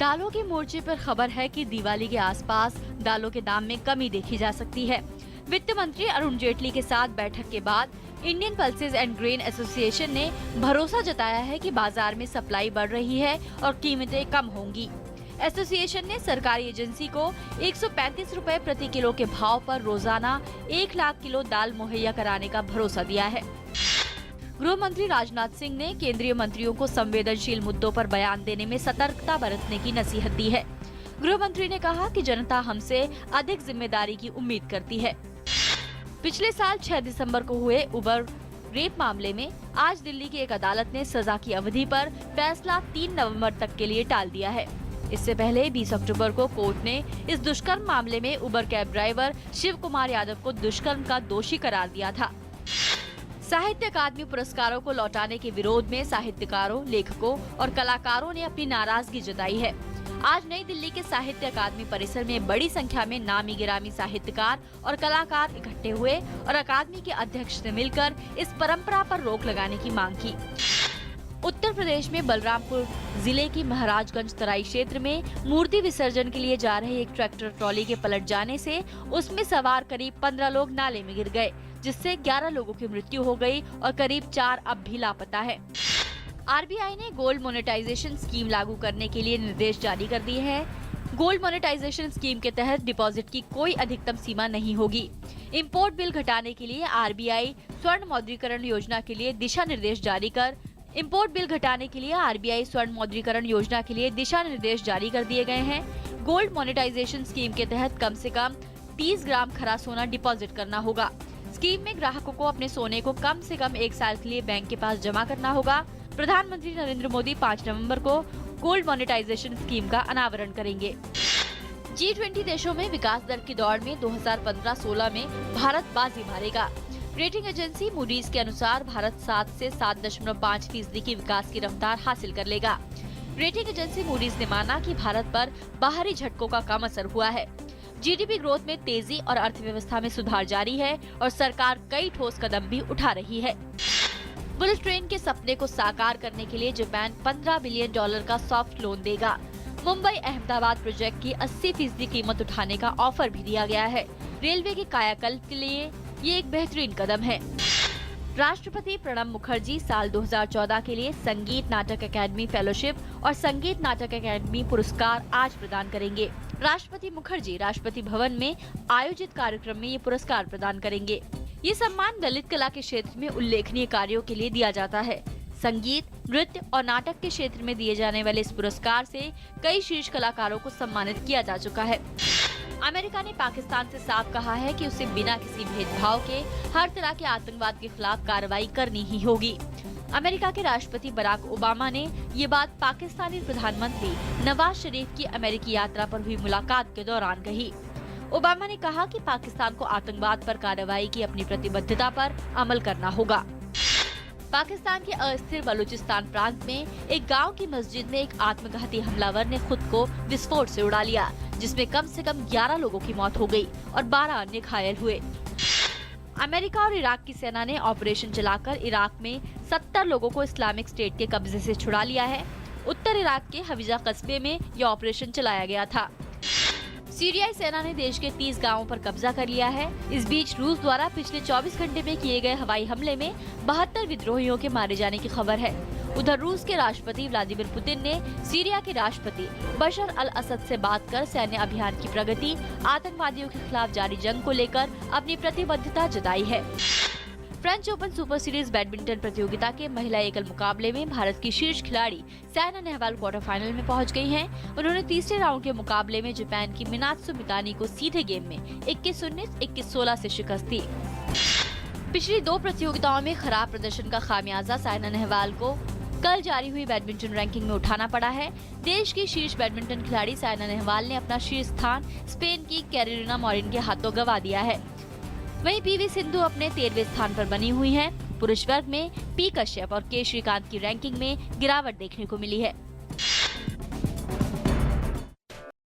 दालों के मोर्चे पर खबर है कि दिवाली के आसपास दालों के दाम में कमी देखी जा सकती है। वित्त मंत्री अरुण जेटली के साथ बैठक के बाद Indian pulses and grain association ने भरोसा जताया है कि बाजार में सप्लाई बढ़ रही है और कीमतें कम होंगी। एसोसिएशन ने सरकारी एजेंसी को 135 रुपए प्रति किलो के भाव पर रोजाना 1 लाख किलो दाल मुहैया कराने का भरोसा दिया है। गृह मंत्री राजनाथ सिंह ने केंद्रीय मंत्रियों को संवेदनशील मुद्दों पर बयान देने में सतर्कता बरतने की नसीहत दी है। गृह मंत्री ने कहा कि जनता हमसे अधिक जिम्मेदारी की उम्मीद करती है। पिछले साल 6 दिसंबर को हुए उबर रेप मामले में आज दिल्ली की एक अदालत ने सजा की अवधि पर फैसला 3 नवंबर तक के लिए टाल दिया है। इससे पहले 20 अक्टूबर को कोर्ट ने इस दुष्कर्म मामले में Uber cab driver Shiv Kumar Yadav को दुष्कर्म का दोषी करार दिया था। साहित्य अकादमी पुरस्कारों को लौटाने के विरोध में साहित्यकारों, लेखकों और कलाकारों ने अपनी नाराजगी जताई है। आज नई दिल्ली के साहित्य अकादमी परिसर में बड़ी संख्या में नामी गिरामी साहित्यकार और कलाकार इकट्ठे हुए और अकादमी के अध्यक्ष से मिलकर इस परंपरा पर रोक लगाने की मांग की। उत्तर प्रदेश में बलरामपुर जिले की महाराजगंज तराई क्षेत्र में मूर्ति विसर्जन के लिए जा रहे एक ट्रैक्टर ट्रॉली के पलट जाने से उसमें सवार करीब 15 लोग नाले में गिर गए, जिससे 11 लोगों की मृत्यु हो गई और करीब 4 अब भी लापता है। आरबीआई ने गोल्ड मोनेटाइजेशन स्कीम लागू करने के लिए निर्देश जारी कर दिए हैं। गोल्ड मोनेटाइजेशन स्कीम के तहत डिपॉजिट की कोई अधिकतम सीमा नहीं होगी। इंपोर्ट बिल घटाने के लिए आरबीआई स्वर्ण मौद्रीकरण योजना के लिए दिशा निर्देश जारी कर दिए गए हैं। गोल्ड मोनेटाइजेशन स्कीम के तहत कम से कम 30 ग्राम खरा सोना डिपॉजिट करना होगा। स्कीम में ग्राहकों को अपने सोने को कम से कम 1 साल के लिए बैंक के पास जमा करना होगा। प्रधानमंत्री नरेंद्र मोदी 5 नवंबर को गोल्ड मोनेटाइजेशन स्कीम का अनावरण करेंगे। G20 देशों में विकास दर की दौड़ में 2015-16 में भारत बाजी मारेगा। रेटिंग एजेंसी मूडीज के अनुसार भारत 7 से 7.5% की विकास की रफ्तार हासिल कर लेगा। रेटिंग एजेंसी मूडीज ने माना कि भारत पर बाहरी झटकों का कम असर हुआ है। जीडीपी ग्रोथ में तेजी और अर्थव्यवस्था में सुधार जारी है और सरकार कई ठोस कदम भी उठा रही है। बुलेट ट्रेन के सपने को साकार करने के लिए जापान $15 बिलियन का सॉफ्ट लोन देगा। मुंबई अहमदाबाद प्रोजेक्ट की 80% कीमत उठाने का ऑफर भी दिया गया है। रेलवे के कायाकल्प के लिए ये एक बेहतरीन कदम है। राष्ट्रपति प्रणब मुखर्जी साल 2014 के लिए संगीत नाटक अकादमी फेलोशिप और संगीत नाटक अकादमी पुरस्कार आज प्रदान करेंगे। राष्ट्रपति मुखर्जी राष्ट्रपति भवन में आयोजित कार्यक्रम में ये पुरस्कार प्रदान करेंगे। ये सम्मान ललित कला के क्षेत्र में उल्लेखनीय कार्यों के लिए दिया जाता है। संगीत, नृत्य और नाटक के क्षेत्र में दिए जाने वाले इस पुरस्कार से कई शीर्ष कलाकारों को सम्मानित किया जा चुका है। अमेरिका ने पाकिस्तान से साफ कहा है कि उसे बिना किसी भेदभाव के हर तरह के आतंकवाद के खिलाफ कार्रवाई करनी ही होगी। अमेरिका के राष्ट्रपति बराक ओबामा ने ये बात पाकिस्तानी प्रधानमंत्री नवाज शरीफ की अमेरिकी यात्रा पर हुई मुलाकात के दौरान कही। ओबामा ने कहा कि पाकिस्तान को आतंकवाद पर कार्रवाई की अपनी प्रतिबद्धता पर अमल करना होगा। पाकिस्तान के अस्थिर बलूचिस्तान प्रांत में एक गांव की मस्जिद में एक आत्मघाती हमलावर ने खुद को विस्फोट से उड़ा लिया, जिसमें कम से कम 11 लोगों की मौत हो गई और 12 अन्य घायल हुए। अमेरिका और इराक की सेना ने ऑपरेशन चलाकर इराक में 70 लोगों को इस्लामिक स्टेट के कब्जे से छुड़ा लिया है। उत्तर इराक के हविजा कस्बे में यह ऑपरेशन चलाया गया था। सीरियाई सेना ने देश के 30 गांवों पर कब्जा कर लिया है। इस बीच रूस द्वारा पिछले 24 घंटे में किए गए हवाई हमले में 72 विद्रोहियों के मारे जाने की खबर है। उधर रूस के राष्ट्रपति व्लादिमीर पुतिन ने सीरिया के राष्ट्रपति बशर अल असद से बात कर सैन्य अभियान की प्रगति, आतंकवादियों के खिलाफ जारी जंग को लेकर अपनी प्रतिबद्धता जताई है। French open super series badminton प्रतियोगिता के महिला एकल मुकाबले में भारत की शीर्ष खिलाड़ी साइना नेहवाल क्वार्टर फाइनल में पहुंच गई हैं। उन्होंने तीसरे राउंड के मुकाबले में जापान की मिनात्सु मितानी को सीधे गेम में 21-19, 21-16 से शिकस्त दी। पिछली 2 प्रतियोगिताओं में खराब प्रदर्शन का खामियाजा साइना नेहवाल को कल जारी हुई बैडमिंटन रैंकिंग में उठाना पड़ा है। देश की शीर्ष बैडमिंटन खिलाड़ी साइना नेहवाल ने अपना शीर्ष स्थान स्पेन की कैरोलिना मारिन के हाथों गंवा दिया है। वहीं पीवी सिंधु अपने 13वें स्थान पर बनी हुई हैं। पुरुष वर्ग में पी कश्यप और के श्रीकांत की रैंकिंग में गिरावट देखने को मिली है।